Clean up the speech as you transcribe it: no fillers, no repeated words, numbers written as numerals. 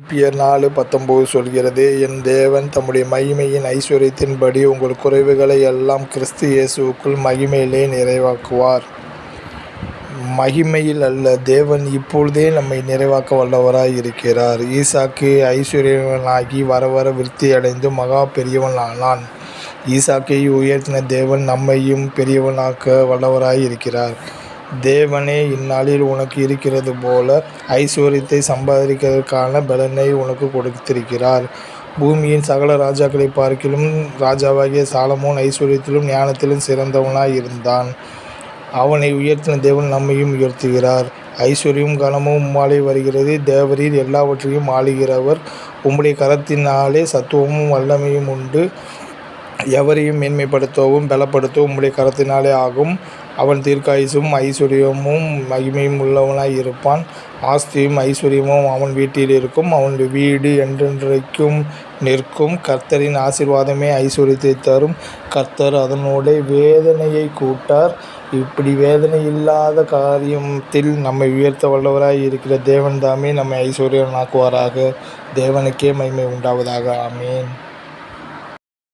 பிலிப்பியர் 4:19 சொல்கிறது, என் தேவன் தம்முடைய மகிமையின் ஐசுவரியத்தின்படி உங்கள் குறைவுகளை எல்லாம் கிறிஸ்து இயேசுவுக்குள் மகிமையிலே நிறைவாக்குவார். மகிமையில் அல்ல, தேவன் இப்பொழுதே நம்மை நிறைவாக்க வல்லவராய் இருக்கிறார். ஈசாக்கு ஐசுவரியவானாகி வர விருத்தியடைந்து மகா பெரியவனானான். ஈசாக்கை உயர்த்தின தேவன் நம்மையும் பெரியவனாக்க வல்லவராய் இருக்கிறார். தேவனே இந்நாளில் உனக்கு இருக்கிறது போல ஐசுவரியத்தை சம்பாதிக்கிறதற்கான பலனை உனக்கு கொடுத்திருக்கிறார். பூமியின் சகல ராஜாக்களை பார்க்கிலும் ராஜாவாகிய சாலமோன் ஐசுவரியத்திலும் ஞானத்திலும் சிறந்தவனாய் இருந்தான். அவனை உயர்த்தின தேவன் நம்மையும் உயர்த்துகிறார். ஐசுவரியும் கனமும் உம்மாலே வருகிறது. தேவரீர் எல்லாவற்றையும் ஆளுகிறவர். உம்முடைய கரத்தினாலே சத்துவமும் வல்லமையும் உண்டு. எவரையும் மேன்மைப்படுத்தவும் பலப்படுத்தவும் உம்முடைய கரத்தினாலே ஆகும். அவன் தீர்க்காயுசும் ஐசுவரியமும் மகிமையும் உள்ளவனாய் இருப்பான். ஆஸ்தியும் ஐசுவரியமும் அவன் வீட்டில் இருக்கும். அவனுடைய வீடு என்றென்றைக்கும் நிற்கும். கர்த்தரின் ஆசீர்வாதமே ஐசுவரியத்தை தரும். கர்த்தர் அதனோடே வேதனையை கூட்டார். இப்படி வேதனை இல்லாத காரியத்தில் நம்மை உயர்த்த வல்லவராய் இருக்கிற தேவன் தாமே நம்மை ஐசுவரியனாக்குவாராக. தேவனுக்கே மகிமை உண்டாவதாக. ஆமென்.